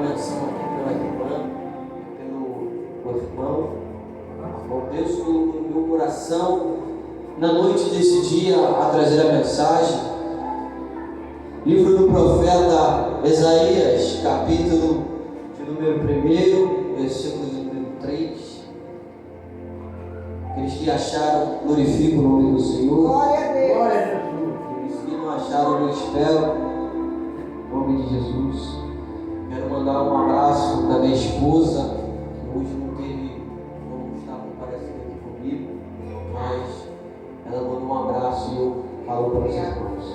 menção aqui pela irmã, pelo irmão. Bom Deus, no meu coração, na noite desse dia, a trazer a mensagem, livro do profeta Isaías, capítulo de número 1, versículo de número 3. Aqueles que acharam, glorificam o nome do Senhor. Glória a Deus. Glória a Jesus. Aqueles que não acharam, eu espero. Em nome de Jesus. Quero mandar um abraço da minha esposa, que hoje não teve como estar comparecendo aqui comigo, mas ela mandou um abraço e eu falo para os irmãos.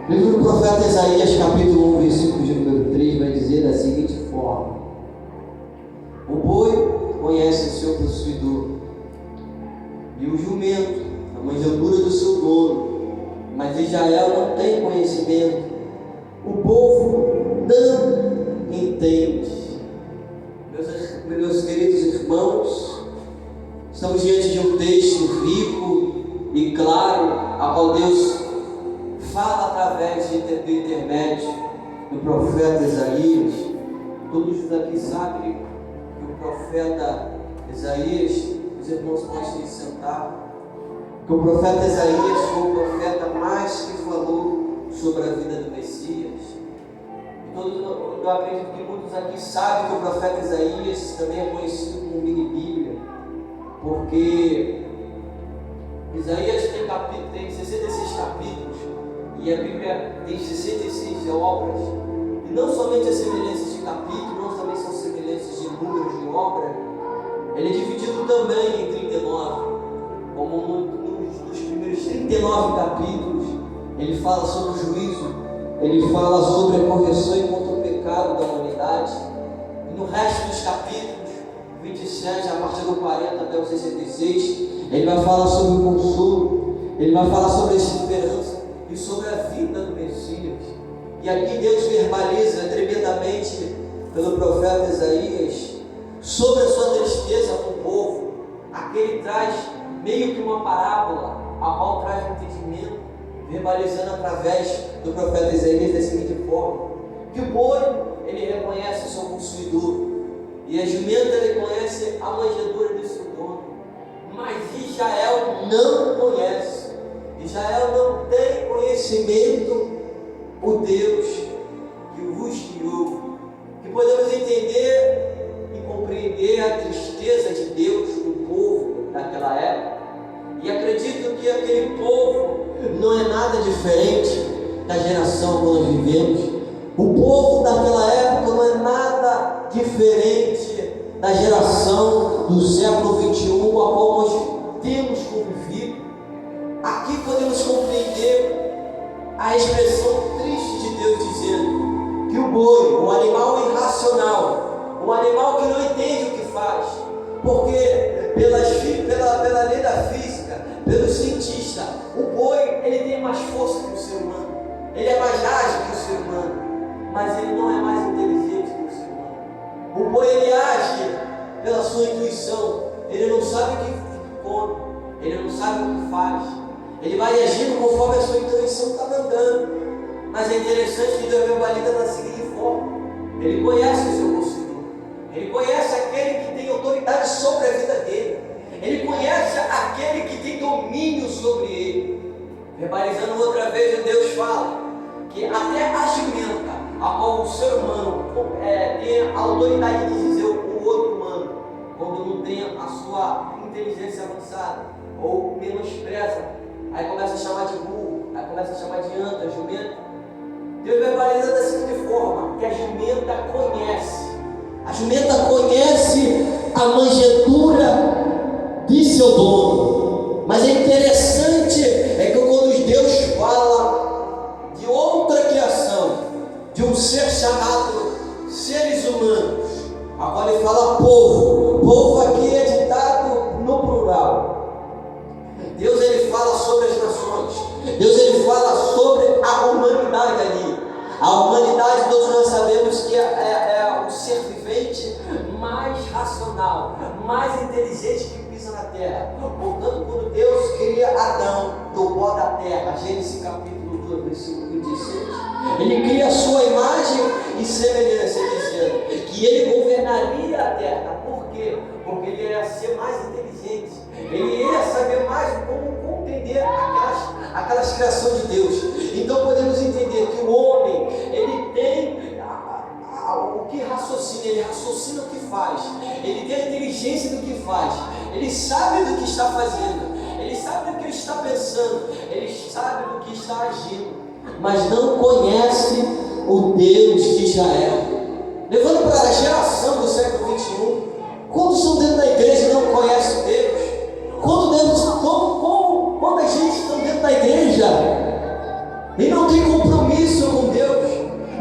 Livro do profeta Isaías, capítulo 1, versículo de número 3, vai dizer da seguinte forma: o boi conhece o seu possuidor, e o jumento, a manjedoura do seu dono, mas Israel não tem conhecimento. O povo não entende. Meus queridos irmãos, estamos diante de um texto rico e claro, a qual Deus fala através do intermédio do profeta Isaías. Todos aqui sabem que o profeta Isaías, os irmãos podem se sentar, que o profeta Isaías foi o profeta mais que falou sobre a vida do Messias. E eu acredito que muitos aqui sabem que o profeta Isaías também é conhecido como mini Bíblia, porque Isaías tem 66 capítulos e a Bíblia tem 66 obras, e não somente as semelhanças de capítulos, não também são semelhanças de números de obra. Ele é dividido também em 39, como nos primeiros 39 capítulos ele fala sobre o juízo, ele fala sobre a correção e contra o pecado da humanidade, e no resto dos capítulos, 27 a partir do 40 até o 66, ele vai falar sobre o consolo, ele vai falar sobre a esperança e sobre a vida do Messias. E aqui Deus verbaliza tremendamente pelo profeta Isaías sobre a sua tristeza com o povo. Aqui ele traz meio que uma parábola, a qual traz um entendimento, verbalizando através do profeta Isaías da seguinte forma: que o boi, ele reconhece o seu possuidor, e a jumenta, ele conhece a manjedoura do seu dono, mas Israel não conhece. Israel não tem conhecimento o Deus que vos criou. Que podemos entender e compreender a tristeza de Deus com o povo daquela época. E acredito que aquele povo não é nada diferente da geração que nós vivemos. O povo daquela época não é nada diferente da geração do século 21, a qual nós temos convivido. Aqui podemos compreender a expressão triste de Deus dizendo que o boi, um animal irracional, um animal que não entende o que faz, porque pela lei da física, pelo cientista, o boi, ele tem mais força que o ser humano, ele é mais ágil que o ser humano, mas ele não é mais inteligente que o ser humano. O boi, ele age pela sua intuição, ele não sabe o que come, ele não sabe o que faz, ele vai agindo conforme a sua intuição está mandando. Mas é interessante que Deus verbaliza da seguinte forma: ele conhece o seu possuidor, ele conhece aquele que tem autoridade sobre a vida dele, ele conhece aquele que tem domínio sobre ele. Verbalizando outra vez, Deus fala que até a jumenta, a qual o ser humano tem a autoridade de dizer o outro humano, quando não tem a sua inteligência avançada ou menospreza, aí começa a chamar de burro, aí começa a chamar de anta, jumenta. Deus verbaliza da seguinte forma: que a jumenta conhece a manjedoura de seu dono. Mas é interessante que quando Deus fala de outra criação, de um ser chamado seres humanos, a qual ele fala povo aqui é ditado no plural. Deus, ele fala sobre as nações, Deus, ele fala sobre a humanidade ali. A humanidade, todos nós sabemos que é o ser vivente mais racional, mais inteligente que pisa na terra. Portanto, quando Deus cria Adão do pó da terra, Gênesis capítulo 2, versículo 26, ele cria a sua imagem e semelhança, dizendo que ser mais inteligente. Ele ia saber mais como compreender aquelas criações de Deus. Então podemos entender que o homem, ele tem o que raciocina, ele raciocina o que faz, ele tem a inteligência do que faz, ele sabe do que está fazendo, ele sabe do que está pensando, ele sabe do que está agindo, mas não conhece o Deus de Israel. Levando para a geração do século XXI, quantos estão dentro da igreja e não conhecem Deus? Quanta gente está dentro da igreja e não tem compromisso com Deus,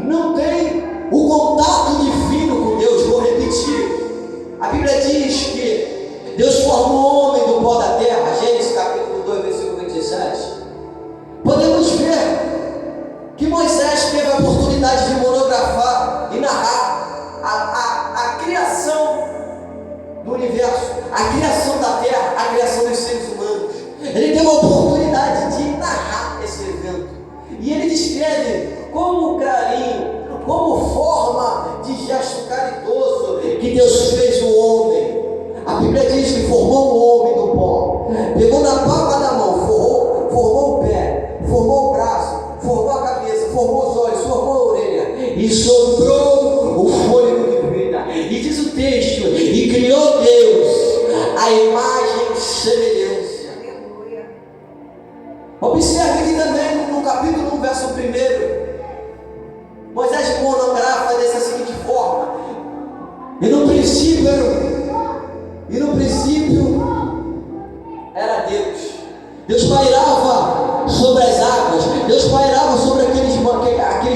não tem o contato divino com Deus? Vou repetir. A Bíblia diz que Deus formou o homem do pó da terra, Gênesis capítulo 2, versículo 27. Podemos ver que Moisés teve a oportunidade de monografar e narrar a criação do universo, a criação da terra, a criação dos seres humanos. Ele teve a oportunidade de narrar esse evento. E ele descreve como carinho, como forma de gesto caridoso que Deus fez o homem. A Bíblia diz que formou o homem do pó, pegou na palma da mão, formou o pé, formou o braço, formou a cabeça, formou os olhos, formou a orelha e soprou o fôlego de vida. E diz o texto: e criou Deus a imagem e semelhança. Observe aqui também no capítulo 1, verso 1. Moisés monografa dessa seguinte forma: e no princípio era Deus. Deus pairava sobre as águas, Deus pairava sobre aqueles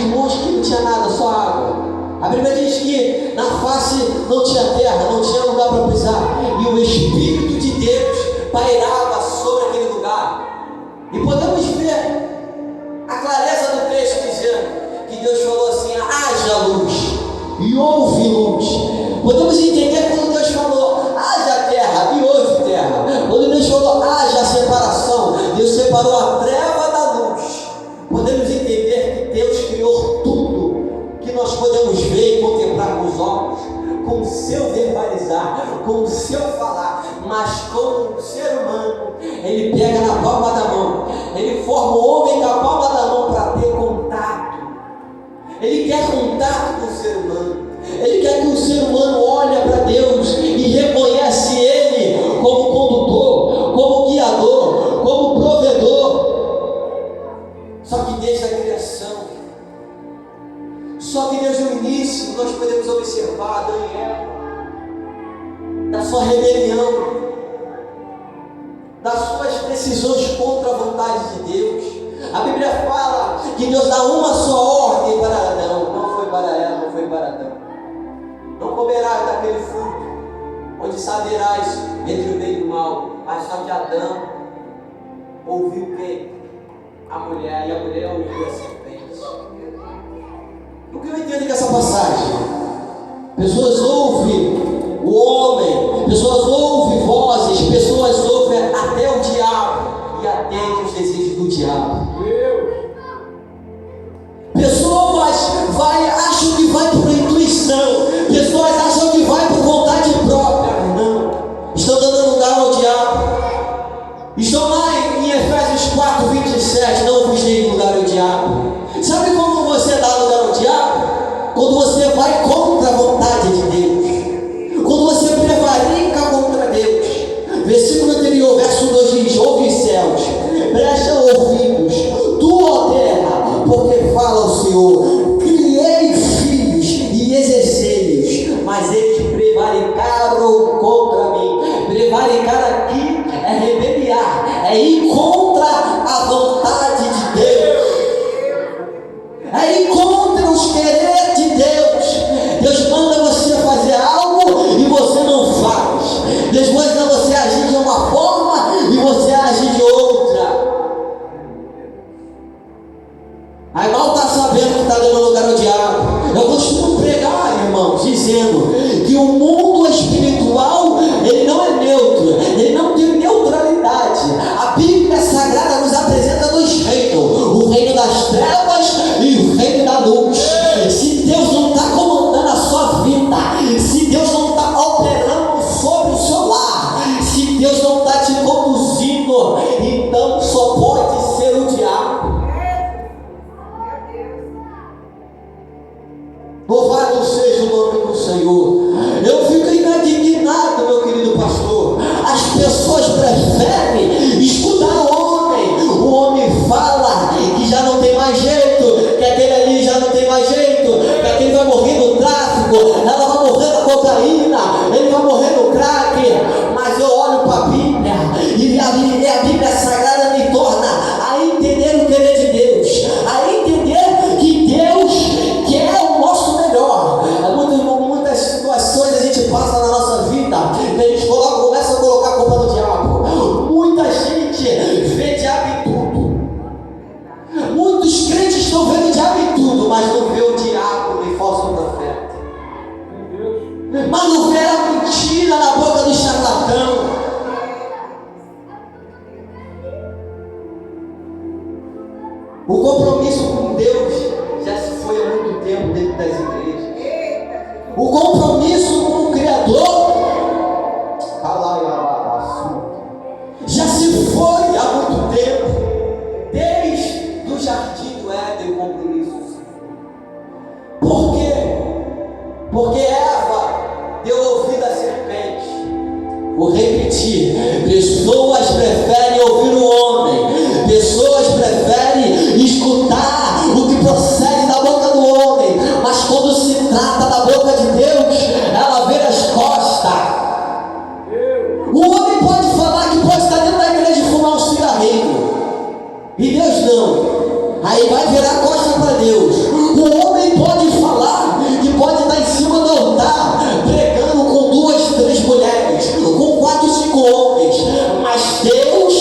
montes que não tinha nada, só água. A Bíblia diz que na face não tinha terra, não tinha lugar para pisar, e o Espírito de Deus pairava sobre aquele lugar. E podemos ver a clareza do texto dizendo que Deus falou assim: haja luz, e houve luz. Podemos entender quando Deus falou haja terra, e houve terra. Quando Deus falou haja separação, Deus separou a treva da luz. Podemos entender que Deus criou tudo que nós podemos ver e contemplar com os olhos, com o seu verbalizar, com o seu falar, mas como o ser humano, ele pega na palma da mão, ele forma o homem com a palma da mão para ter contato. Ele quer contato com o ser humano. Ele quer que o ser humano olhe para Deus e reconhece Ele como condutor, como guiador, como provedor. Só que desde a criação, só que desde o início, nós podemos observar Adão e Eva, da sua rebelião, das suas decisões contra a vontade de Deus. A Bíblia fala que Deus dá uma só ordem para Adão, não foi para ela, não foi para Adão. Não comerás daquele fruto, onde saberás entre o bem e o mal. Mas só que Adão ouviu quem? A mulher, e a mulher ouviu a serpente. O que eu entendo com essa passagem? Pessoas ouvem o homem, pessoas ouvem vozes, pessoas ouvem até o diabo e atendem os desejos do diabo. Pessoas acham que vai por intuição, pessoas acham que vai por vontade própria. Não, estão dando lugar ao diabo. Estão lá em Efésios 4, 27, não vos deem lugar ao diabo. Sabe como você dá lugar ao diabo? Quando você vai contra a vontade de Deus, quando você prevarica contra Deus. Versículo anterior, verso 2 diz: ouve os céus, presta ouvidos, tu, ó terra, porque fala o Senhor, criei filhos e exercei-os, mas eles prevaricaram contra mim. Prevaricar aqui é rebeliar, é ir contra a vontade de Deus, é ir contra os querer de Deus. Deus manda você fazer algo e você não faz. Deus manda você agir de uma forma e você age de outra. Aí mal está sabendo que está dando lugar ao diabo. Eu costumo pregar, irmãos, dizendo que o mundo espiritual, ele não é neutro, ele não tem neutralidade. A Bíblia Sagrada nos apresenta dois reinos: o reino das trevas e o reino da luz. Se Deus não está comandando a sua vida, se Deus não está operando sobre o seu lar, Senhor. Eu fico indignado, meu querido pastor. As pessoas preferem escutar o homem fala que já não tem mais jeito, que aquele ali já não tem mais jeito, que aquele vai morrer no tráfico, ela vai morrer na cocaína, ele vai morrer no crack. Mas eu olho para a Bíblia e a Bíblia Sagrada me torna a entender o querer de Deus, a entender que Deus quer o nosso melhor. Muitas situações a gente passa na nossa vida que a gente começa a colocar a culpa no diabo. Muita gente vê diabo em tudo. Muitos crentes estão vendo diabo em tudo, mas não vê o diabo nem falso profeta. Mas não vê a mentira na boca do charlatão. O compromisso com Deus já se foi há muito tempo dentro das igrejas. O compromisso com o Criador já se foi há muito tempo. Desde o jardim do Éden, o compromisso. Por quê? Porque Eva deu ouvido à serpente. Vou repetir: pessoas preferem ouvir o homem, pessoas preferem escutar o que procede da boca do homem, mas quando se trata da boca de Deus, ela vira as costas. O homem pode falar que pode estar dentro da igreja e fumar um cigarrinho, e Deus não. Aí vai virar costa para Deus. O homem pode falar que pode estar em cima do altar pregando com 2, 3 mulheres, com 4, 5 homens, mas Deus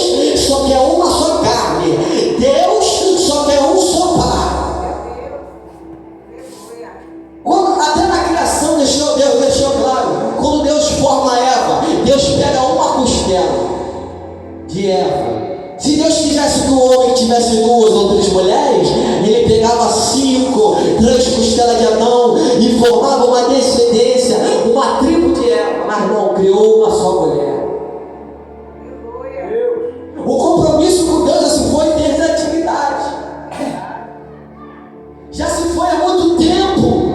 só quer uma só carne. Deus só quer um só par. Até na criação Deus deixou claro. Quando Deus forma Eva, Deus pega uma costela de Eva. Se Deus quisesse que o homem tivesse 2 ou 3 mulheres, ele pegava 5, 3 costelas de Adão e formava uma descendência, uma tribo de Eva. Mas não, criou uma só mulher. O compromisso com Deus já se foi desde a antiguidade. Já se foi há muito tempo.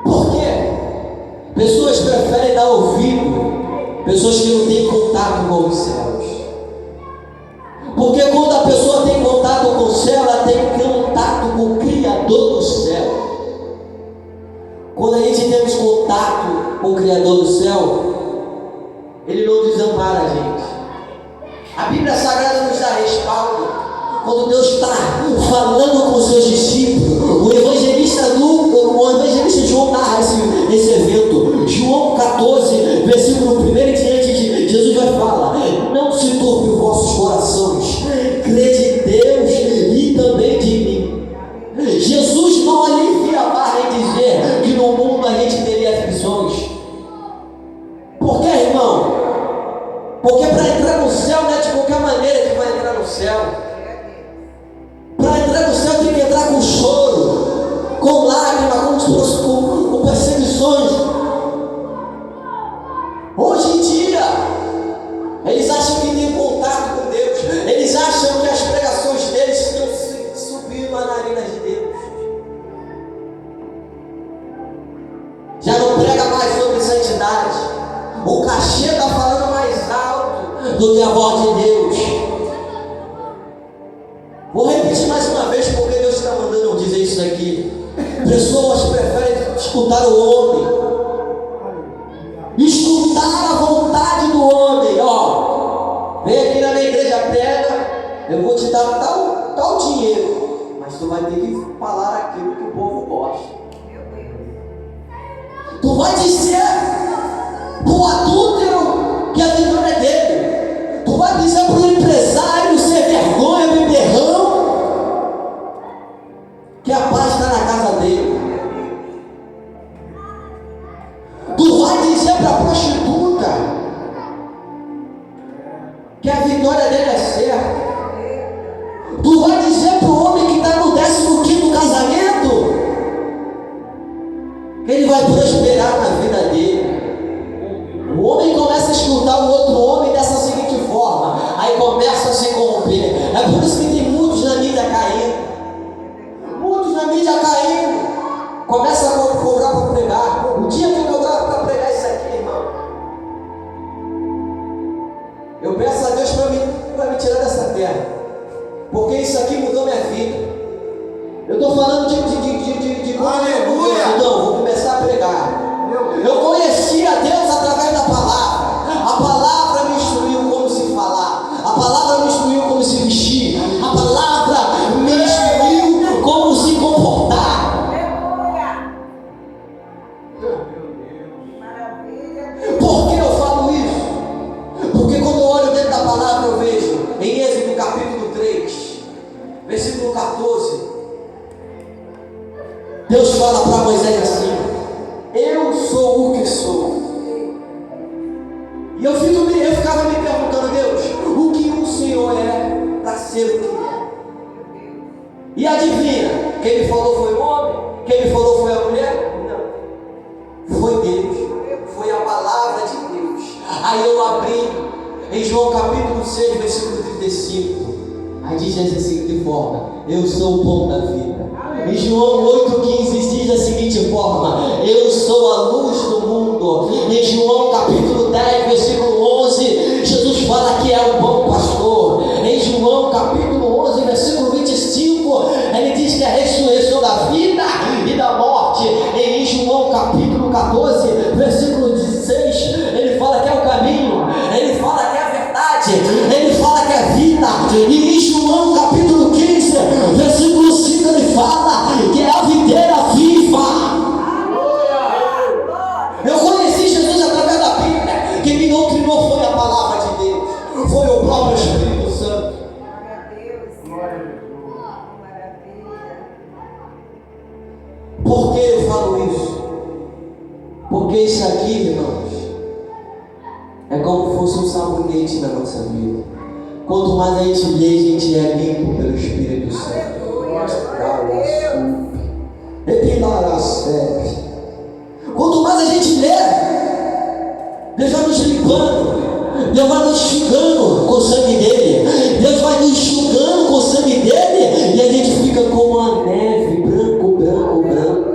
Por quê? Pessoas preferem dar ouvido, pessoas que não têm contato com os céus. Porque quando a pessoa tem contato com o céu, ela tem contato com o Criador do céu. Quando a gente temos contato com o Criador do céu, Ele não desampara a gente. A Bíblia Sagrada nos dá respaldo. Quando Deus está falando com os seus discípulos, o evangelista João narra esse evento. João 14, versículo 1 em diante, Jesus vai falar: não se turbe os vossos corações, crede em Deus e também de mim. Jesus não alivia a barra em dizer que no mundo a gente teria aflições. Por que, irmão? Porque para entrar no céu não é de qualquer maneira que vai entrar no céu. Para entrar no céu tem que entrar com choro, com lágrimas, com perseguições. Hoje em dia, eles acham que tem contato com Deus. Eles acham que as pregações deles estão subindo nas narinas de Deus. Já não prega mais sobre santidade. O cachê está falando mais alto do que a voz de Deus. Vou repetir mais uma vez, porque Deus está mandando eu dizer isso aqui. Pessoas preferem escutar o homem, escutar a vontade do homem. Ó, vem aqui na minha igreja, prega, eu vou te dar tal dinheiro, mas tu vai ter que falar aquilo que o povo gosta. Tu vai dizer pro adúltero que a vitória é dele. Tu vai dizer pro empresário sem vergonha, beberrão, que a paz está na casa dele. Tu vai dizer para a prostituta que a vitória dele é certa. Tu vai dizer para o homem que está no 15º casamento que ele vai prosperar na vida dele. O homem começa a escutar o outro homem dessa seguinte forma, aí começa a se corromper. É por isso que tem muitos na mídia caindo. Muitos na mídia caindo. Começa a cobrar para pregar. Por que eu falo isso? Porque quando eu olho dentro da palavra eu vejo em Êxodo capítulo 3, versículo 14, Deus fala para Moisés assim: eu sou o que sou. E eu ficava me perguntando: Deus, o que o Senhor é para ser o que é? E adivinha, quem me falou foi o homem? Quem me falou foi a mulher? Não, foi Deus, foi a palavra de Deus. Aí eu abri em João capítulo 6, versículo 35, aí diz da seguinte forma: eu sou o pão da vida. Em João 8,15 diz da seguinte forma: eu sou a luz do mundo. Em João capítulo 10, versículo 11, Jesus fala que é o bom pastor. Em João capítulo 11, versículo 25, ele diz que é a ressurreição da vida e da morte. Em João capítulo 14, versículo 16, ele fala que é o caminho, ele fala que é a verdade, ele fala que é a vida. E em João capítulo 15, versículo 5, ele fala que é a videira viva. Eu conheci Jesus através da Bíblia. Quem me doutrinou foi a palavra de Deus, foi o próprio Espírito Santo. Por que eu falo isso? Porque isso aqui, irmãos, é como se fosse um sabonete na nossa vida. Quanto mais a gente lê, a gente é limpo pelo Espírito Santo. Quanto mais a gente lê, Deus vai nos limpando, Deus vai nos enxugando com o sangue dele, Deus vai nos enxugando com o sangue dele, e a gente fica como a neve, branco, branco, branco.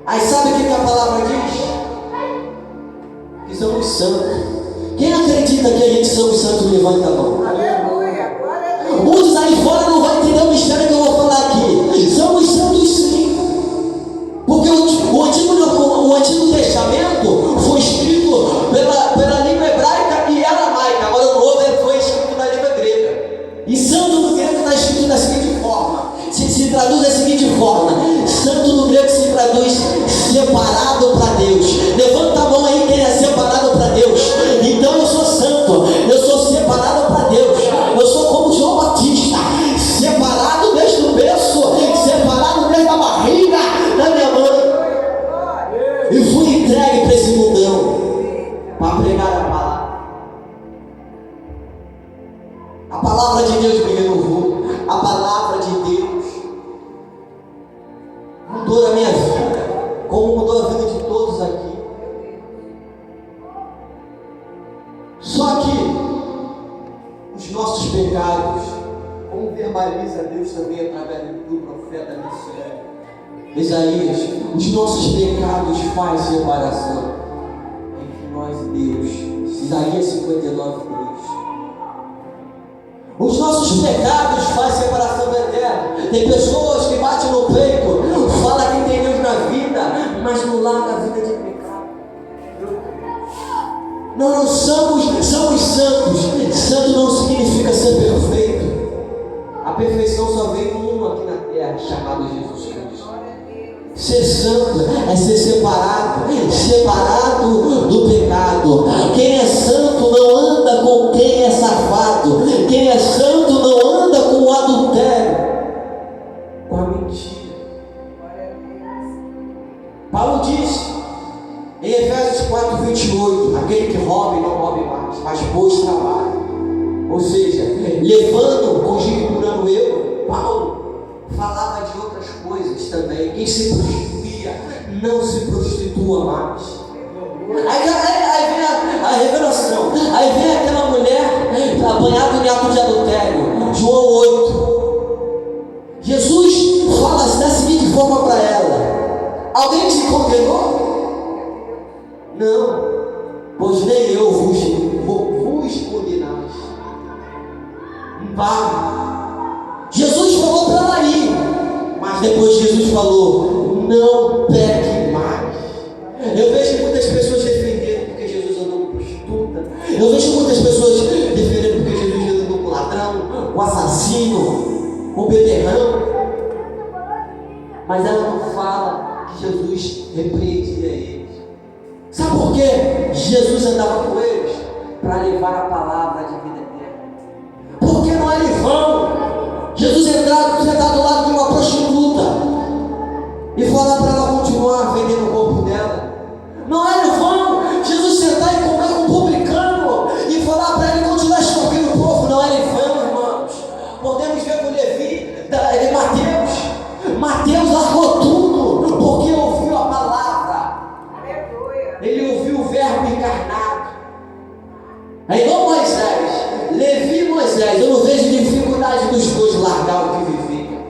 Aí sabe o que a palavra diz? Que somos santos. Quem acredita que a gente somos santos, levanta a mão. Muitos aí fora não vão entender o mistério que eu vou falar aqui. Somos santos sim. Porque o Antigo Testamento foi escrito pela língua hebraica e aramaica. Agora o Novo foi escrito na língua grega. E santo no grego está escrito da seguinte forma. Se traduz da seguinte forma: santo no grego se traduz separado para Deus. Levanta a mão aí quem é separado para Deus. Então eu sou santo, eu sou separado para Deus. Eu sou como João Batista, separado desde o berço, separado desde a barriga da minha mãe, e fui entregue para esse mundão para pregar a palavra. A palavra de Deus me renovou. A palavra de Deus mudou a minha vida, como mudou a vida de todos aqui. Só que os nossos pecados, como verbaliza Deus também através do profeta Isaías, os nossos pecados fazem separação entre nós e Deus. Isaías 59, 3. Os nossos pecados fazem separação eterna. Tem pessoas que batem no peito, falam que tem Deus na vida, mas não larga a vida de pecado. Nós somos santos. Santo não significa ser perfeito. A perfeição só vem um aqui na terra, chamado Jesus Cristo. Ser santo é ser separado do pecado. Quem é santo não anda com quem é safado. Quem é santo não anda com o adultério, com a mentira. Paulo diz em Efésios 4, 28, aquele que rouba não roube mais, mas pois trabalho. Ou seja, levando, conjecturando eu, Paulo falava de outras coisas também. Quem se prostituía, não se prostitua mais. Aí vem a revelação. Aí vem aquela mulher apanhada em ato de adultério. João 8. Jesus fala da seguinte forma para ela: alguém te condenou? Não, pois nem eu vos condenais. Jesus falou para ela ir, mas depois Jesus falou: não peque mais. Eu vejo muitas pessoas defendendo porque Jesus andou com prostituta. Eu vejo muitas pessoas defendendo porque Jesus andou com ladrão, com assassino, com beberrão. Mas ela não fala que Jesus repreendia eles. Sabe por quê? Jesus andava com eles para levar a palavra de vida eterna. Porque não era em vão Jesus sentar do lado de uma prostituta e falar para ela continuar vendendo o corpo dela. Não era em vão Jesus sentar e comer com um publicano e falar para ele continuar extorquindo o povo. Não era em vão, irmãos. Podemos ver com Levi, Mateus largou tudo porque ouviu a palavra. Ele ouviu o verbo encarnado. É igual Moisés, Levi e Moisés. Eu não vejo dificuldade dos dois largar o que viviam.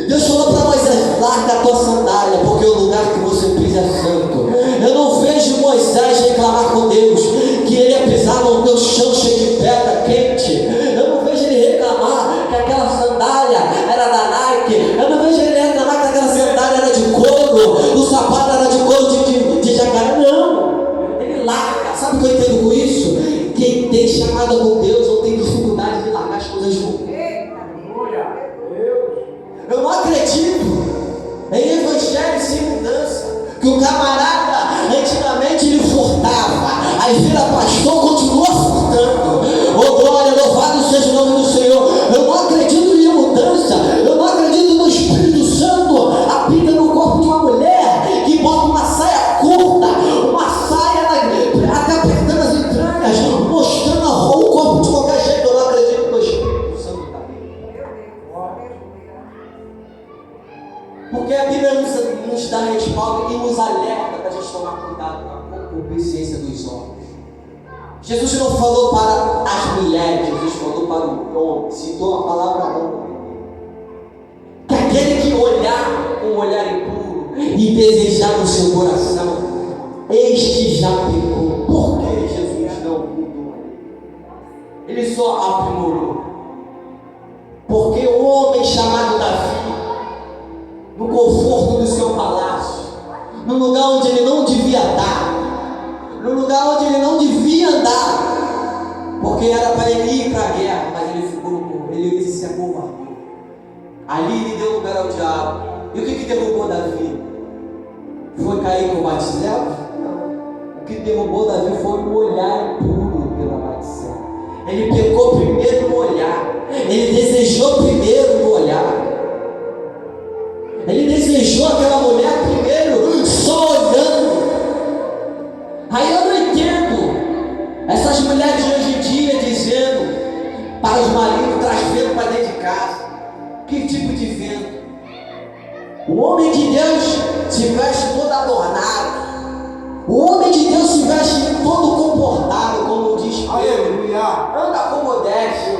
Deus falou para Moisés: larga a tua sandália, porque o lugar que você pisa é santo. Eu não vejo Moisés reclamar com Deus que ele ia pisar no teu chão cheio de pedra quente. Eu não vejo ele reclamar que aquela sandália era da Nike. Eu não vejo ele reclamar que aquela sandália era de couro, o sapato era de couro de jacaré. Não, ele larga. Sabe o que eu entendo com isso? Quem tem chamada com Deus não tem dificuldade de largar as coisas ruins. Eu não acredito em evangelho sem mudança. Que o camarada antigamente ele furtava, aí vira pastor, continua furtando. Oh glória, louvado seja o nome do Senhor. Eu não acredito em mudança. Eu não acredito no Espírito Santo habita no corpo de uma mulher que bota uma saia curta, uma saia até apertando as entranhas, mostrando o corpo de qualquer jeito. Eu não acredito no Espírito Santo também. Porque a Bíblia nos dá respaldo e nos alerta para a gente tomar cuidado com a concupiscência dos homens. Jesus não falou para as mulheres, Jesus falou para o homem, citou a palavra homem. Que aquele que olhar com um olhar impuro e desejar no seu coração, este já pecou. Por que Jesus não mudou? Ele só aprimorou. Porque o homem chamado Davi, no conforto do seu palácio, no lugar onde ele não devia estar, no lugar onde ele não devia andar, porque era para ele ir para a guerra, mas ele ficou no corpo, ele se acovardou. Ali ele deu lugar ao diabo. E o que derrubou Davi? Foi cair com Batseba? Não. O que derrubou Davi foi o olhar impuro pela Batseba. Ele pecou primeiro no olhar, ele desejou primeiro no olhar. Ele desejou aquela mulher primeiro só olhando. Aí eu não entendo essas mulheres de hoje em dia dizendo para os maridos: traz vento para dentro de casa. Que tipo de vento? O homem de Deus se veste todo adornado. O homem de Deus se veste todo comportado, como diz Pedro. Anda com modéstia.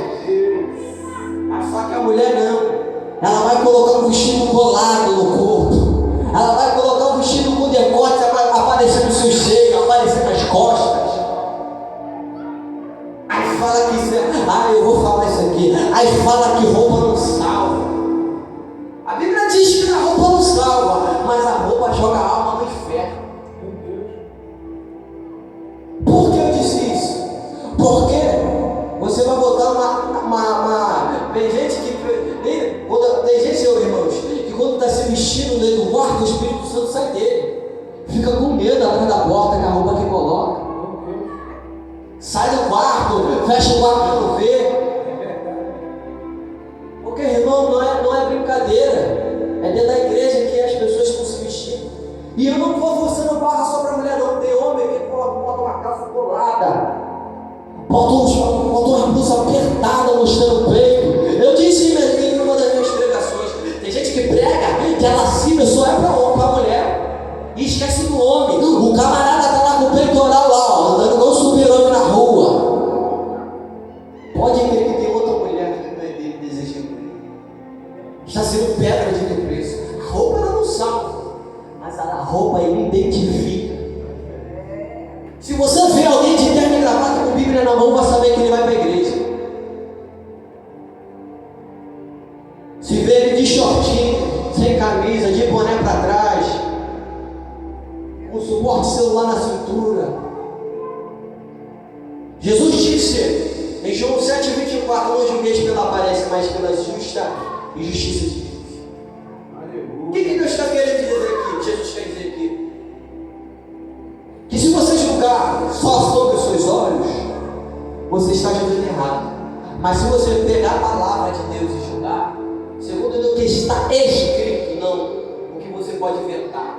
Só que a mulher não. Ela vai colocar um vestido colado no corpo. Ela vai colocar um vestido com decote aparecendo os seus seios, aparecendo as costas. Aí fala que eu vou falar isso aqui. Aí fala que roupa não salva. A Bíblia diz que a roupa não salva, mas a roupa joga a alma no inferno. Por que eu disse isso? Porque você vai botar uma tem gente que tem gente, irmãos, que quando está se vestindo dentro do quarto, o Espírito Santo sai dele. Fica com medo atrás da porta com a roupa que coloca. Sai do quarto, fecha o quarto para não ver. Porque, irmão, não é brincadeira. É dentro da igreja que as pessoas estão se vestindo. E eu não vou forçando barra só para mulher, não. Tem homem que bota uma calça colada, bota uma blusa apertada mostrando o peito. Eu disse em uma das minhas pregações: tem gente que prega que a lascívia só é para mulher e esquece do homem. O camarada está lá com o peitoral lá, andando igual um super-homem na rua. Pode crer que tem outra mulher que não é dele desejando ele. Está sendo pedra de desprezo. A roupa ela não salva, mas a roupa ele identifica. Se você vê alguém de terno e gravata com Bíblia na mão, vai saber que ele vai para a igreja. Se vê ele de shortinho, sem camisa, de boné para trás, com suporte celular na cintura. Jesus disse em João 7,24: não julgueis pela aparência, mas pela justa e justiça de Deus. O que Deus Mas se você pegar a palavra de Deus e julgar, segundo o que está escrito, não o que você pode inventar,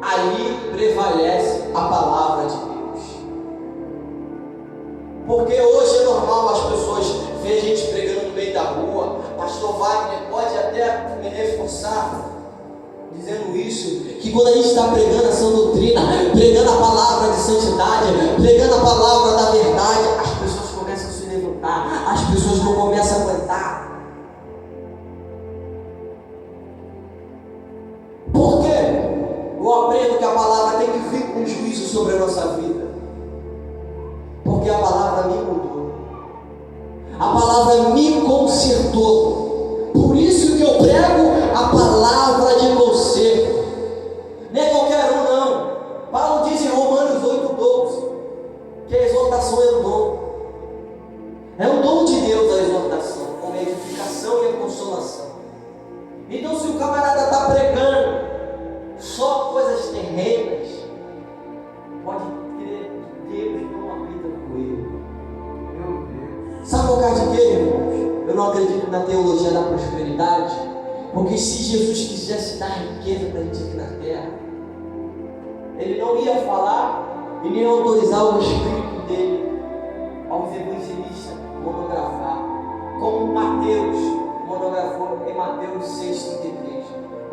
ali prevalece a palavra de Deus. Porque hoje é normal as pessoas verem gente pregando no meio da rua. Pastor Wagner pode até me reforçar dizendo isso, que quando a gente está pregando a sã doutrina, pregando a palavra de santidade, pregando a palavra da verdade, as pessoas começam a se levantar, as pessoas não começam a aguentar. Por quê? Eu aprendo que a palavra tem que vir com juízo sobre a nossa vida, porque a palavra me mudou, a palavra me consertou. Por isso que eu prego a palavra de conserto. Nem qualquer um não. Paulo diz em Romanos 8:12 que a exortação é um dom. É um dom de Deus a exortação, com a edificação e a consolação. Então se o camarada está pregando só coisas terrenas, pode crer que Deus não habita com ele. Meu Deus. Sabe por causa de quê, irmãos? Eu não acredito na teologia da prosperidade, porque se Jesus quisesse dar riqueza para a gente aqui na terra, Ele não ia falar e nem autorizar o Espírito dele aos evangelistas monografar, como Mateus monografou em Mateus 6,33: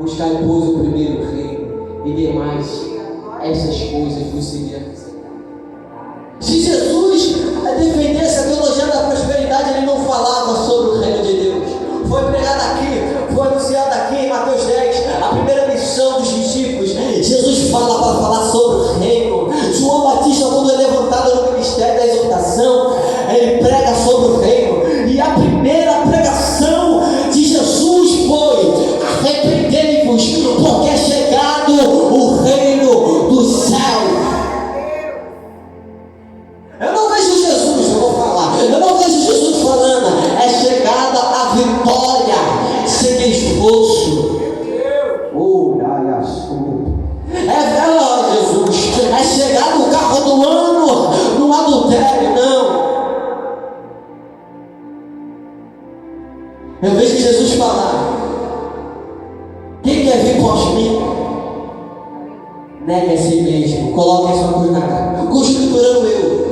buscai, pois, o primeiro reino, e demais essas coisas vos seriam acrescentadas. Se Jesus defendesse a teologia da prosperidade, ele não falava sobre o reino de Deus. Foi pregado aqui, foi anunciado aqui em Mateus 10, a primeira missão dos discípulos. Jesus fala para falar sobre o reino. João Batista, quando é levantado no ministério da exortação, ele prega sobre o reino. E a primeira pregação de Jesus foi: arrependei-vos, porque é chegado o reino dos céus. Eu não vejo Jesus, eu vou falar, eu não vejo Jesus falando: é chegada a vitória sem esforço. Jesus, é chegado o carro do ano no adultério, não. Eu vejo Jesus falar: quem quer vir após mim, negue a si mesmo, coloque a sua cruz na cara. Costurando eu.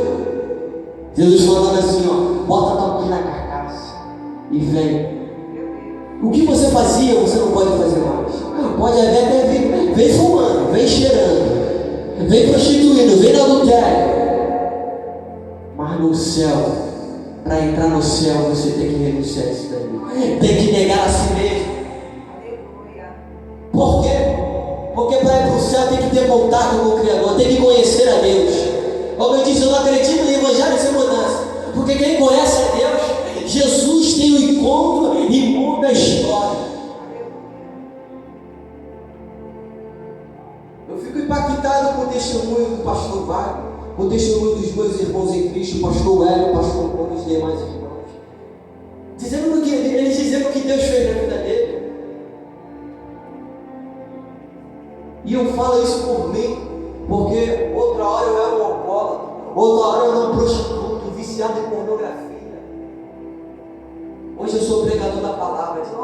Jesus falando assim, ó: bota a tua cruz na carcaça e vem. O que você fazia, você não pode fazer mais. Pode até vem fumando, vem cheirando, vem prostituindo, vem no adultério. Mas no céu, para entrar no céu, você tem que renunciar a isso daí. Tem que negar a si mesmo. Por quê? Porque para ir para o céu tem que ter contato com o Criador, tem que conhecer a Deus. Como eu disse, eu não acredito em evangelho sem mudança, porque quem conhece a Deus, Jesus tem um encontro e muda a história. Eu fico impactado com o testemunho do pastor Wagner, com o testemunho dos meus irmãos em Cristo, o pastor Hélio, o pastor Paulo e os demais irmãos, eles dizendo o que Deus fez na vida dele. E eu falo isso por mim, porque outra hora eu era um alcoólatra, outra hora eu era um prostituto, viciado em pornografia. Hoje eu sou pregador da palavra de Deus.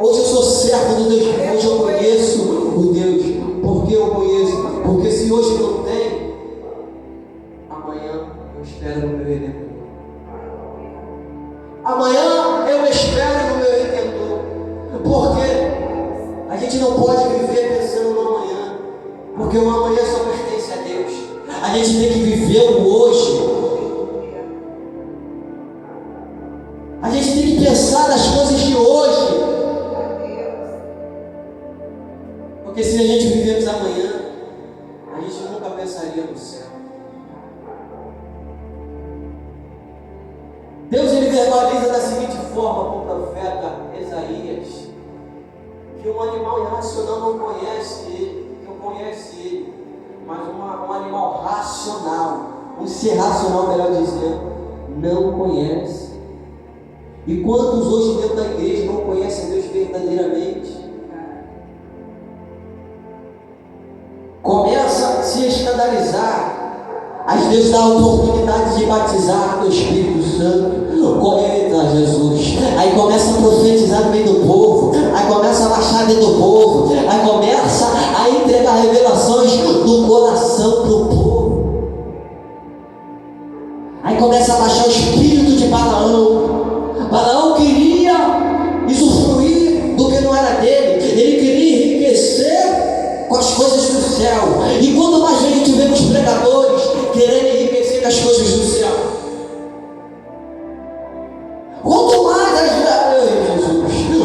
Hoje eu sou servo do Deus. Hoje eu conheço o Deus. Por que eu conheço? Porque se hoje não tem, amanhã eu espero no meu Redentor. Amanhã eu espero no meu Redentor. Porque a gente não pode viver pensando no amanhã, porque o amanhã só pertence a Deus. A gente tem que viver o hoje. A gente tem que pensar nas coisas de hoje. Porque se a gente vivemos amanhã, a gente nunca pensaria no céu. Deus, ele verbaliza da seguinte forma com o profeta Isaías, que um animal irracional não conhece ele, não conhece ele, mas um animal racional, um ser racional, melhor dizendo, não conhece. E quantos hoje dentro da igreja não conhecem Deus verdadeiramente? Começa a se escandalizar. Às vezes dá a oportunidade de batizar no Espírito Santo. Santo. Eita, Jesus. Aí começa a profetizar no meio do povo. Aí começa a baixar dentro do povo. Aí começa a entregar revelações do coração para o povo. Aí começa a baixar o espírito de Balaão. Balaão queria usufruir do que não era dele. Ele queria enriquecer com as coisas do céu. E quando mais a gente vê os pregadores querendo enriquecer com as coisas do céu,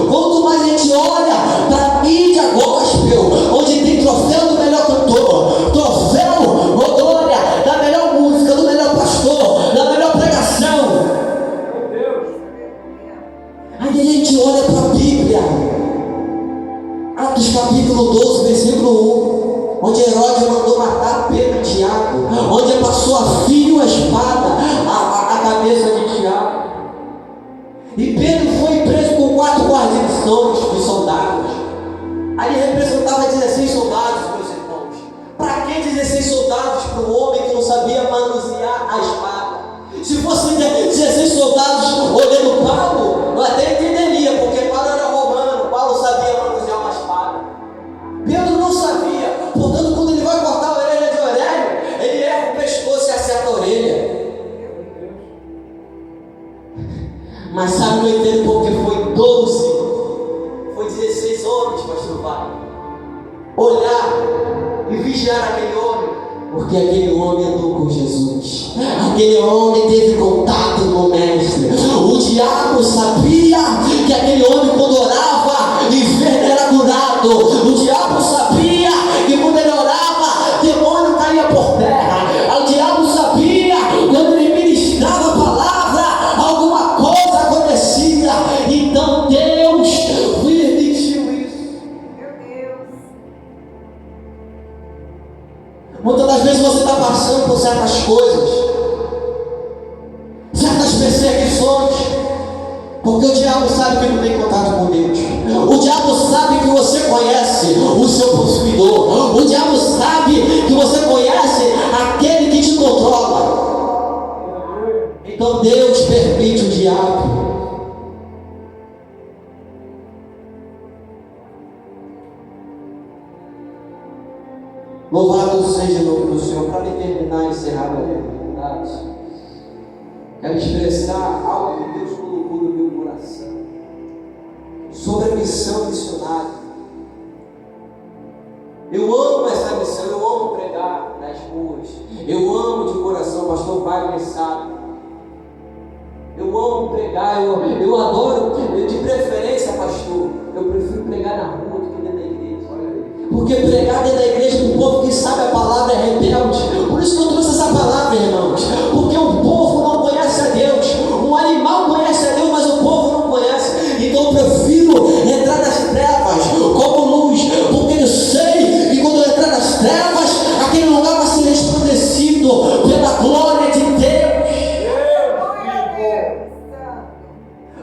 quanto mais a gente olha para a mídia gospel, onde tem troféu do melhor cantor, troféu, glória, da melhor música, do melhor pastor, da melhor pregação, aí a gente olha para a Bíblia, Atos capítulo 12, versículo 1, onde Herodes mandou matar Pedro e Tiago, onde passou a fio a espada a cabeça de Tiago. E Pedro foi preso com 4 guarnições de soldados. Ali representava 16 soldados, meus irmãos. Para que 16 soldados para um homem que não sabia manusear a espada? Se fossem 16 soldados olhando Paulo, eu até entenderia, porque Paulo era romano, Paulo sabia manusear uma espada. Pedro não sabia, portanto, quando ele vai cortar a orelha de Aurélio, ele erra o pescoço e acerta a orelha. Mas sabe, não entendo porque foi 12, foi 16 homens, pastor Vai, olhar e vigiar aquele homem, porque aquele homem andou com Jesus, aquele homem teve contato com o Mestre. O diabo sabia que aquele homem, quando orava, enfermo era curado. O diabo sabia que quando ele orava, demônio caía por terra. O diabo sabia quando ele ministrava a palavra, alguma coisa acontecia. Então Deus permitiu isso. Muitas das vezes você está passando por certas coisas, certas perseguições, porque o diabo sabe que não tem contato com Deus. O diabo sabe que você conhece o seu possuidor. O diabo sabe que você conhece aquele que te controla. Então Deus permite o diabo. Louvado seja o nome do Senhor. Para terminar e encerrar a minha oportunidade, quero expressar algo que Deus colocou no meu coração sobre a missão missionária. Eu amo essa missão, eu amo pregar nas ruas, eu amo de coração, pastor Wagner sabe. Eu amo pregar, eu adoro, de preferência, pastor, eu prefiro pregar na rua do que dentro da igreja. Porque pregar dentro da igreja com o povo que sabe a palavra é rebelde. Por isso que eu trouxe essa palavra, irmãos. Porque o povo não conhece a Deus. Um animal conhece a Deus, mas o povo não conhece. Então eu prefiro entrar nas trevas como luz. Porque eu sei que quando eu entrar nas trevas, aquele lugar vai ser resplandecido pela glória de Deus.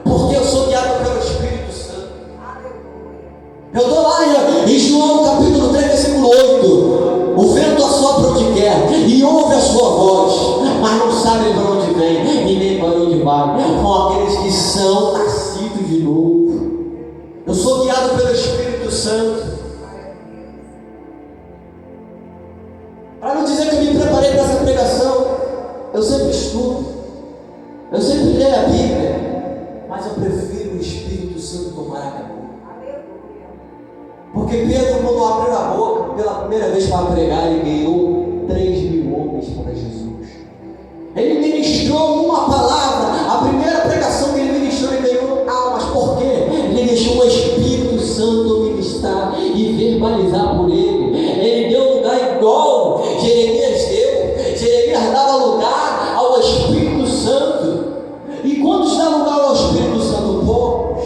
Porque eu sou guiado pelo Espírito Santo. Eu estou lá em João capítulo 3, versículo 8. O vento assopra onde quer e ouve a sua voz, mas não sabe para onde vem e nem para onde vai. São aqueles que são nascidos de novo. Eu sou guiado pelo Espírito Santo. Para não dizer que eu me preparei para essa pregação, eu sempre estudo, eu sempre leio a Bíblia, mas eu prefiro o Espírito Santo tomar a minha boca. Porque Pedro, quando abriu a boca pela primeira vez para pregar, ele ganhou 3.000 homens para Jesus. Ele ministrou uma palavra, a primeira pregação que ele ministrou, ele ganhou almas. Por quê? Ele deixou o Espírito Santo ministrar e verbalizar por ele. Ele deu lugar igual Jeremias deu. Jeremias dava lugar ao Espírito Santo. E quantos dá lugar ao Espírito Santo? Poucos.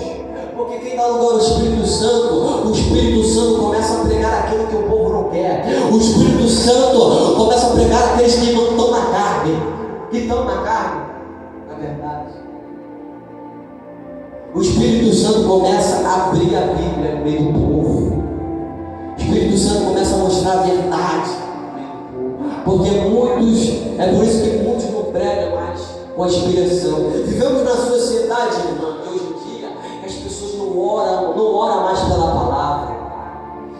Porque quem dá lugar ao Espírito Santo, o Espírito Santo começa a pregar aquilo que o povo não quer. O Espírito Santo começa a pregar aqueles que não estão na carne. Que estão na carne, na verdade. O Espírito Santo começa a abrir a Bíblia no meio do povo. O Espírito Santo começa a mostrar a verdade no meio do povo. Porque muitos, é por isso que muitos não pregam mais com a inspiração. Vivemos na sociedade, irmã, hoje em dia, que as pessoas não oram mais pela palavra.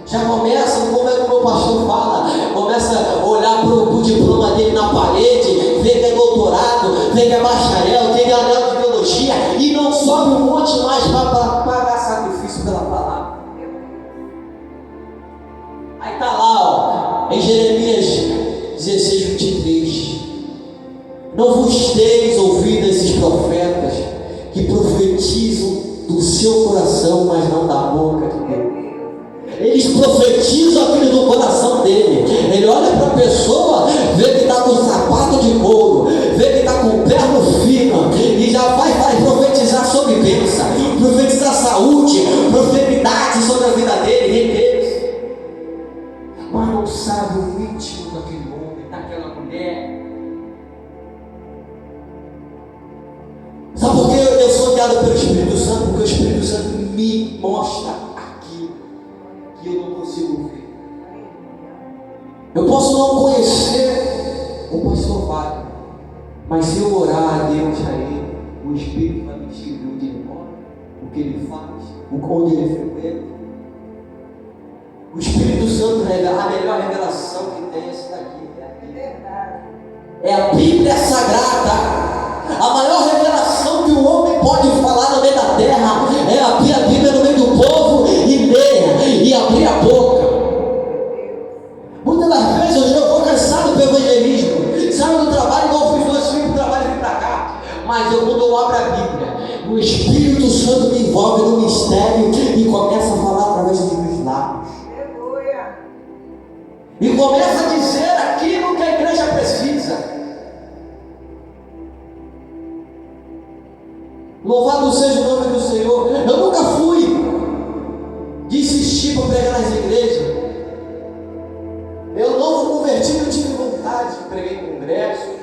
Já começa, como é que o meu pastor fala, começa a olhar para o diploma dele na parede, vê que é doutorado, vê que é bacharel, tem anel de teologia, e não sobe um monte mais para pagar sacrifício pela palavra. Aí está lá, ó, em Jeremias 16, 23. Não vos teis ouvido esses profetas que profetizam do seu coração, mas não da boca de Deus. Eles profetizam aquilo do coração dele. Ele olha para a pessoa, vê que está com sapato de couro, vê que está com perno fino, e já vai profetizar sobre bênção, profetizar saúde, prosperidade sobre a vida dele, riqueza. Mas não sabe o íntimo daquele homem, daquela mulher. Sabe por que eu sou guiado pelo Espírito Santo? Porque o Espírito Santo me mostra aquilo que eu não consigo ver. Eu posso não conhecer o pastor Wagner, mas se eu orar a Deus a ele, o Espírito vai me descrever onde ele mora, o que ele faz, onde ele frequenta. O Espírito Santo revela, a melhor revelação que tem é essa daqui, é a Bíblia Sagrada. A maior revelação que o homem pode falar no meio da terra é abrir a Bíblia no meio do povo e ler e abrir a boca. Muitas das vezes eu vou cansado pelo evangelismo, saio do trabalho igual eu fiz 2 filhos do trabalho e vim para cá. Mas quando eu abro a Bíblia, o Espírito Santo me envolve no mistério e começa a falar através dos meus lábios. E começa a dizer aquilo que a igreja precisa. Louvado seja o nome do Senhor. Eu nunca fui de insistir para pregar nas igrejas. Eu novo convertido, eu tive vontade. Preguei em congressos,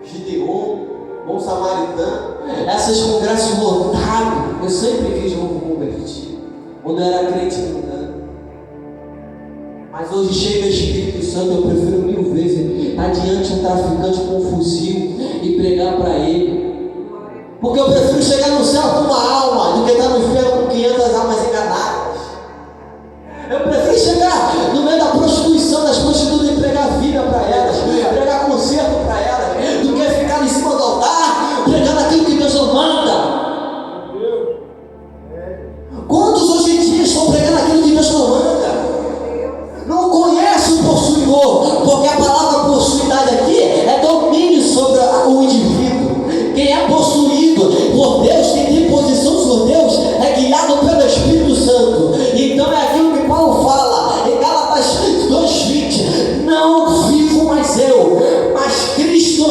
Gideon, Bom Samaritano, esses congressos lotados. Eu sempre quis novo convertido, quando eu era crente mundano. Mas hoje chega o Espírito Santo, eu prefiro 1000 vezes estar diante de um traficante com um fuzil e pregar para ele. Porque eu prefiro chegar no céu com uma alma do que estar no inferno com 500 almas enganadas. Eu prefiro chegar no meio da prostituição, das prostitutas, e pregar vida para elas, pregar conserto para elas, do que ficar em cima do altar pregando aquilo que Deus não manda. Quantos hoje em dia estão pregando aquilo que Deus não manda? Não conhece o possuidor, porque a palavra possuidade aqui é domínio sobre o indivíduo. Quem é possuído por Deus, quem tem posição sobre Deus, é guiado pelo Espírito Santo. Então é aquilo que Paulo fala em Gálatas 2:20: não vivo mais eu, mas Cristo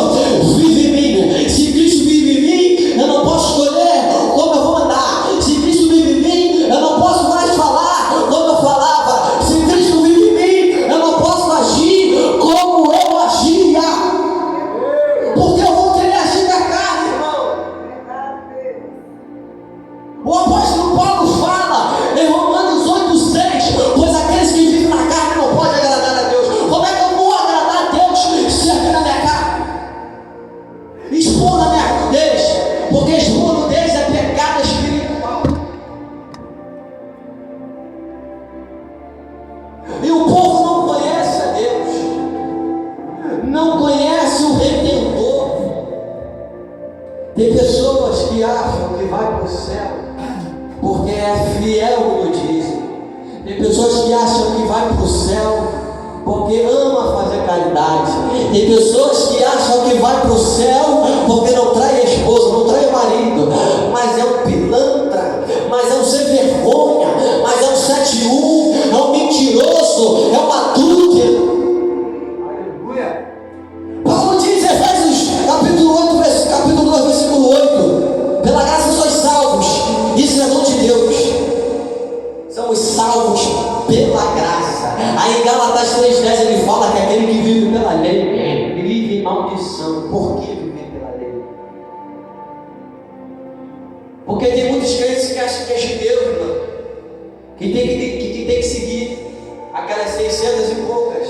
vive em mim. Se Cristo vive em mim, eu não posso escolher como eu vou andar. Se Cristo vive em mim, eu não posso mais falar como eu falava. Se Cristo vive em mim, eu não posso agir como eu agia, porque eu vou querer agir da carne, irmão. O apóstolo Paulo fala em Romanos 8:6: pois aqueles que vivem na carne não podem agradar a Deus. Como é que eu vou agradar a Deus se aqui na minha carne? Expor na minha nudez, porque expor nudez é pecado espiritual. E o povo não conhece a Deus, não conhece o Redentor. Tem pessoas que acham que vai para o céu porque é fiel no dízimo. Tem pessoas que acham que vai para o céu porque ama fazer caridade. Tem pessoas que acham que vai para o céu porque não trai a esposa, não trai o marido, mas é um pilantra, mas é um sem vergonha, mas é um 71, é um mentiroso, é um adúltero. Aleluia. Paulo diz em Efésios capítulo 2, versículo 8: pela graça sois salvos, isso é dom de Deus. Somos salvos pela graça. Aí em Gálatas 3:10 ele fala que aquele que vive pela lei vive em maldição. Por que viver pela lei? Porque tem muitos crentes que acham que é judeu, irmão, que tem que seguir aquelas 600 e poucas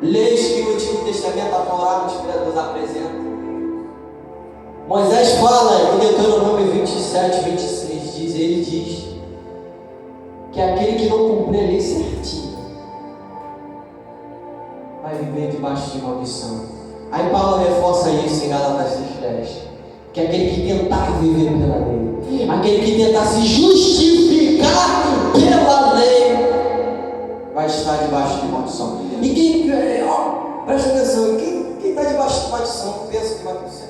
leis que o Antigo Testamento, a Torá, nos apresenta. Moisés fala em Deuteronômio 27, 26, ele diz que aquele que não cumprir a lei certinho vai viver debaixo de maldição. Aí Paulo reforça isso em Gálatas 6,10, que aquele que tentar viver pela lei, aquele que tentar se justificar pela lei, vai estar debaixo de maldição. E quem, presta atenção, quem está debaixo de maldição, pensa que vai para o céu.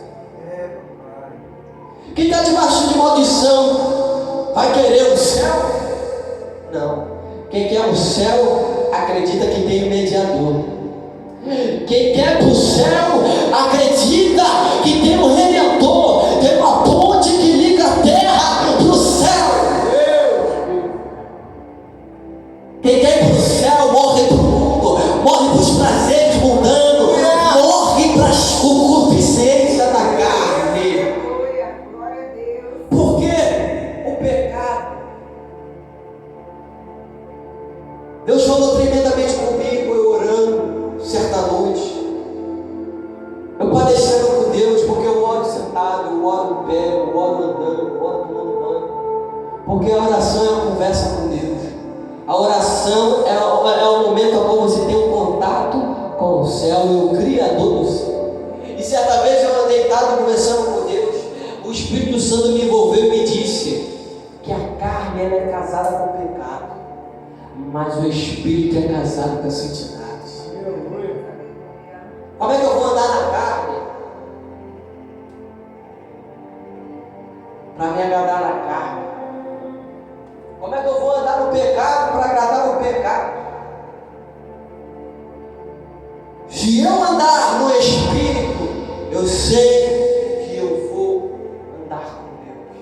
Quem está debaixo de maldição vai querer o céu? Não. Quem quer o céu acredita que tem um mediador. Quem quer para o céu acredita que tem um redentor, tem uma ponte que liga a terra para o céu. Quem quer ir para o céu morre para o mundo, morre para os prazeres mundanos, morre para as concupiscências da carne. Por quê? O pecado. Deus falou tremendamente comigo, eu orando certa noite. Eu padecendo com Deus, porque eu oro sentado, eu oro em pé, eu oro andando, eu oro tomando banho. Porque a oração é uma conversa com Deus. A oração é o momento em que você tem um contato com o céu e o Criador do céu. E certa vez eu deitado conversando com Deus, o Espírito Santo me envolveu e me disse que a carne ela é casada com o pecado, mas o Espírito é casado com a santidade. Como é que eu vou andar na carne para me agradar na carne? Como é que eu vou andar no pecado para agradar o pecado? Se eu andar no Espírito, eu sei que eu vou andar com Deus.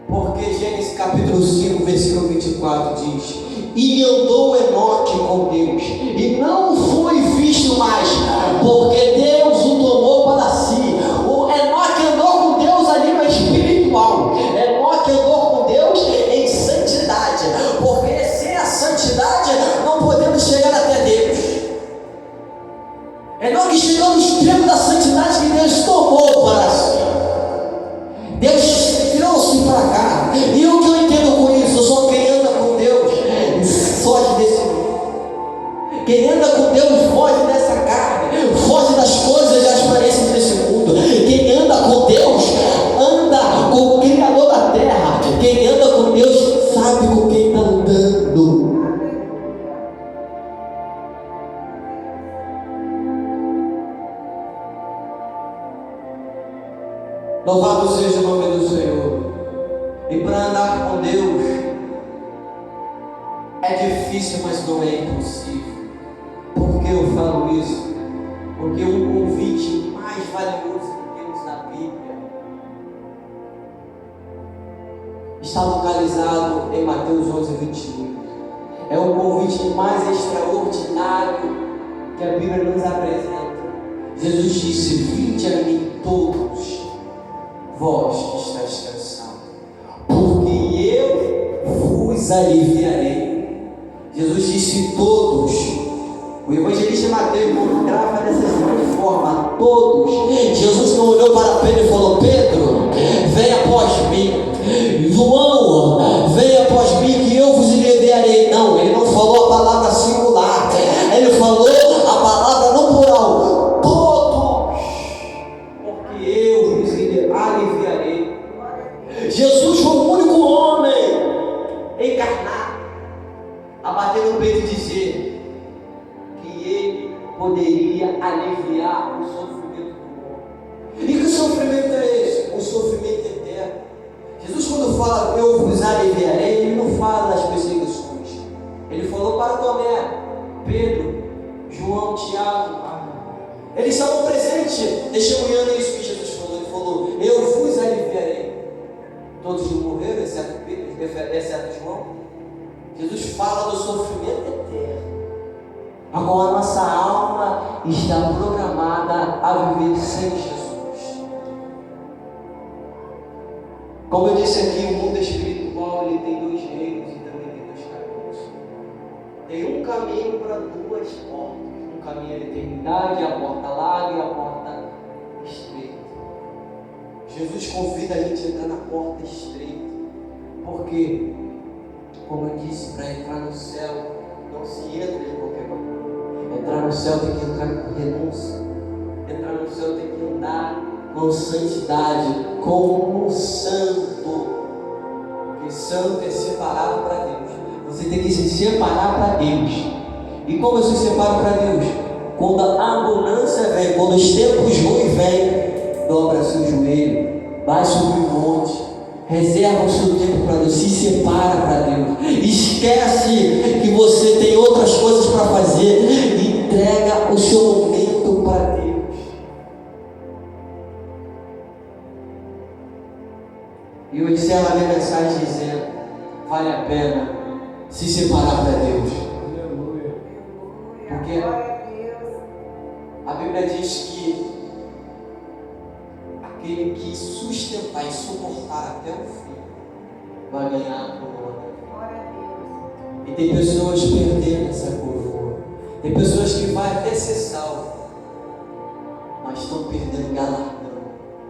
Porque Gênesis capítulo 5, versículo 24 diz: e andou Enoque com Deus, e não foi visto mais, porque Deus o tomou para si. O Enoque andou com Deus a nível espiritual. Enoque andou com Deus em santidade, porque sem a santidade não podemos chegar até Deus. Enoque chegou no extremo da santidade que Deus tomou para si. Deus trouxe para cá. E o que eu entendo com isso? Só quem anda com Deus foge desse mundo. Quem anda com Deus foge dessa carne, foge das coisas e das aparências desse mundo. Quem anda com Deus anda com o Criador da terra. Quem anda com Deus sabe com quem está andando. Louvado seja o nome do Senhor. E para andar com Deus é difícil, mas não é impossível. Por que eu falo isso? Porque o convite mais valioso que temos na Bíblia está localizado em Mateus 11, 28. É o convite mais extraordinário que a Bíblia nos apresenta. Jesus disse: vinde a mim todos vós que estáis cansados, porque eu vos aliviarei. Jesus disse todos. O evangelista Mateus grava dessa seguinte forma: todos. Jesus não olhou para Pedro e falou: Pedro, venha após mim. João, venha após mim que eu vos aliviarei. Não, ele não falou a palavra singular, ele falou a palavra no plural: todos, porque eu vos aliviarei. Jesus foi o único homem encarnado a bater no peito e dizer que ele poderia aliviar o sofrimento do homem. E que sofrimento é esse? O sofrimento eterno. Jesus, quando fala eu vos aliviarei, ele não fala das perseguições. Ele falou para Tomé, Pedro, João, Tiago. Eles estavam presentes, testemunhando isso que Jesus falou. Ele falou: eu vos aliviarei. Todos morreram, exceto Pedro, exceto João. Jesus fala do sofrimento eterno. Agora a nossa alma está programada a viver sem Jesus. Como eu disse aqui, o mundo espiritual ele tem dois reinos e também tem dois caminhos. Tem um caminho para duas portas. Um caminho é a eternidade, a porta larga e a porta estreita. Jesus convida a gente a entrar na porta estreita. Porque, como eu disse, para entrar no céu, não se entra de qualquer maneira. Entrar no céu tem que entrar com renúncia. Entrar no céu tem que andar com santidade, como um santo. Porque santo é separado para Deus. Você tem que se separar para Deus. E como eu se separo para Deus? Quando a abundância vem, quando os tempos ruins vêm, dobra seu joelho, vai subir o monte, reserva o seu tempo para Deus, se separa para Deus, esquece que você tem outras coisas para fazer, entrega o seu momento para Deus. E eu encerro a minha mensagem dizendo: vale a pena se separar para Deus. Porque a Bíblia diz que aquele que sustentar e suportar até o fim vai ganhar a coroa. E tem pessoas perdendo essa coroa. Tem pessoas que vão até ser salvas, mas estão perdendo galardão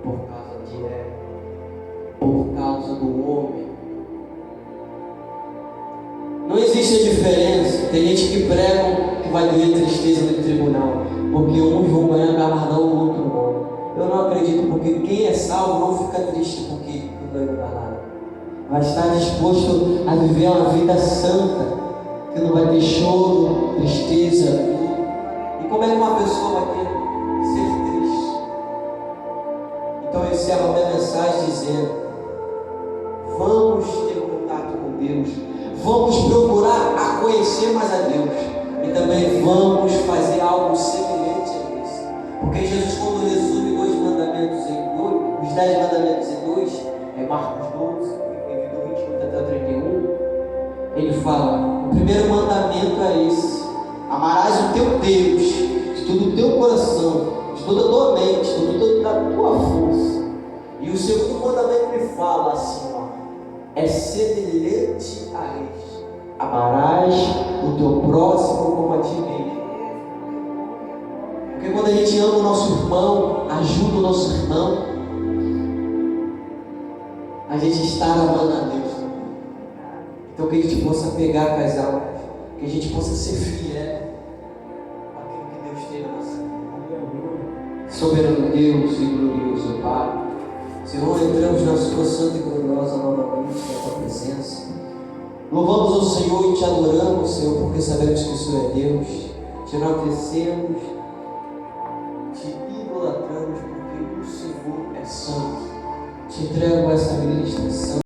por causa de ela, por causa do homem. Não existe a diferença. Tem gente que prega que vai doer tristeza no tribunal, porque uns vão ganhar galardão, o outro não. Eu não acredito, porque quem é salvo não fica triste porque não ganhou galardão. Vai estar disposto a viver uma vida santa, que não vai ter choro, tristeza. E como é que uma pessoa vai ter ser triste? Então eu encerro a minha mensagem dizendo: vamos ter contato com Deus. Vamos procurar a conhecer mais a Deus. E também vamos fazer algo semelhante a isso. Porque Jesus, quando resume os 10 mandamentos em 2, é Marcos 12, do 28 até o 31, ele fala: o primeiro mandamento é esse: amarás o teu Deus de todo o teu coração, de toda a tua mente, de toda a tua força. E o segundo mandamento ele fala assim, é semelhante a este: amarás o teu próximo como a ti mesmo. Porque quando a gente ama o nosso irmão, ajuda o nosso irmão, a gente está amando a Deus também. Então que a gente possa pegar com as almas, que a gente possa ser fiel àquilo que Deus tem na nossa vida. Soberano Deus e glorioso Pai, Senhor, entramos na sua santa e gloriosa novamente na tua presença. Louvamos ao Senhor e te adoramos, Senhor, porque sabemos que o Senhor é Deus. Te enaltecemos, te idolatramos, porque o Senhor é santo. Te entrego essa ministração.